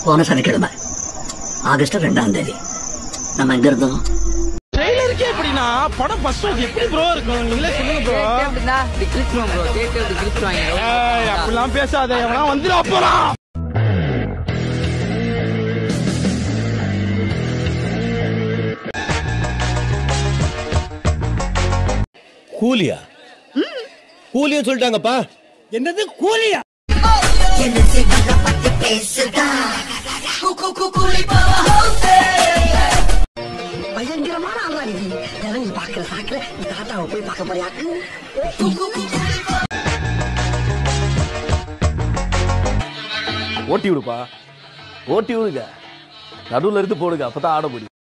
போன சனிக்கிழமை ஆகஸ்ட் 2ஆம் தேதி நம்ம எங்க இருந்தோம்? ட்ரெய்லருக்கே எப்படின்னா படம் ஃபர்ஸ்ட் ஷோ எப்படி ப்ரோ இருக்கும் நீங்களே சொல்லுங்க ப்ரோ. எப்படினா டிகிரிப்ட் ப்ரோ தியேட்டர் டிகிரிப்ட் வாங்க. ஏய் அப்படிலாம் பேசாத எவனா வந்துடா போறான். கூலியா? கூலியா சொல்லிட்டாங்கப்பா. என்னது கூலியா? பயங்கரமான ஆளாடி இறங்கி பாக்குற சாக்குல தாத்தாவை போய் பார்க்க போறியாக்கு. ஓட்டி விடுப்பா, ஓட்டி விடுங்க, நடுவுல இருந்து போடுங்க, அப்பதான் ஆட முடியும்.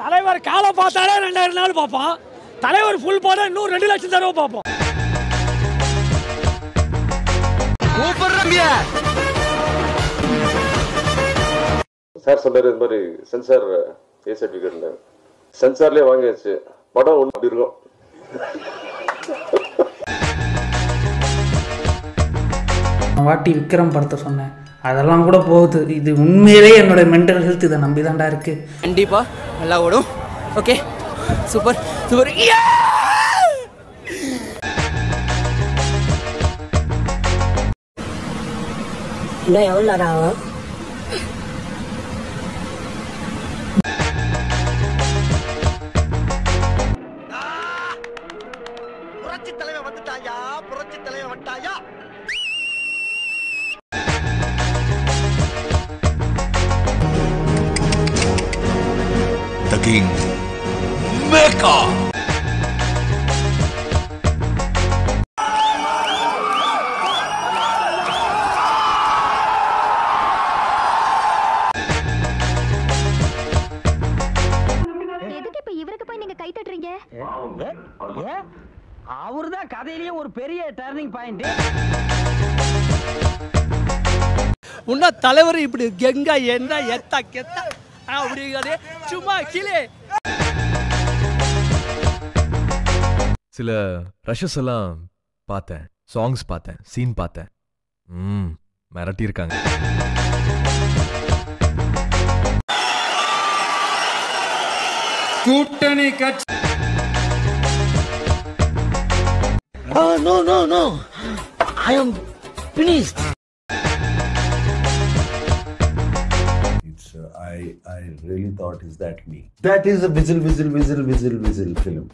தலைவர் காலை பார்த்தாலே 2000 நாள் பார்ப்பான். தலைவர் ஃபுல் போட இன்னும் 2 லட்சம் தடவை பார்ப்போம். சார் சொன்னாரு இந்த மாதிரி சென்சார் ஏ சர்டிஃபிகேட்ல சென்சார்லயே வாங்கியாச்சு. படம் ஒன்று அப்படி இருக்கும். வாட்டி விக்ரம் படத்தை சொன்னேன், அதெல்லாம் கூட போகுது. இது உண்மையிலேயே என்னோட மென்டல் ஹெல்த் இதை நம்பி தான்டா இருக்கு. கண்டிப்பா நல்லா ஓடும். Okay super super. இன்னும் எவ்வளோ நேரம் ஆகும்? புரட்சி தலைவர் வந்துட்டாயா, புரட்சி தலைவர் வந்துட்டாயா. The King Mecca. எதுக்கு இப்ப இவருக்கு போய் நீங்க கை தட்டுறீங்க? அவர்தான் கதையிலேயே ஒரு பெரிய டர்னிங் பாயிண்ட். உன்ன தலைவர் இப்படி கெங்கா என்ன எத்தா கெத்தா அப்படிங்கிறதே சும்மா கீழே. சில ரஷஸ் எல்லாம் பார்த்தேன், சாங்ஸ் பார்த்தேன், சீன் பார்த்தேன். மிரட்டி இருக்காங்க. கூட்டணி கட்சி. No. I am finished. I really thought, is that me? That is a whistle film.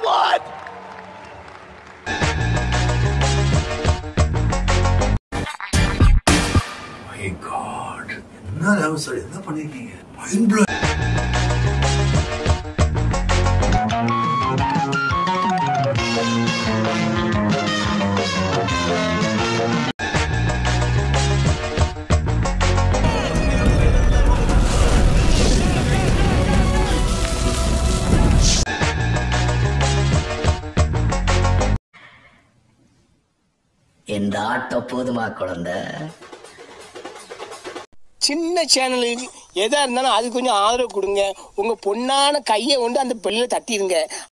What? My God. என்ன பண்ணிருக்கீங்க? Mind blowing. இந்த ஆட்டோ போதுமா குழந்தை? சின்ன சேனலுக்கு எதா இருந்தாலும் அது கொஞ்சம் ஆதரவு கொடுங்க. உங்க பொண்ணான கையை கொண்டு அந்த பெல்ல தட்டிடுங்க.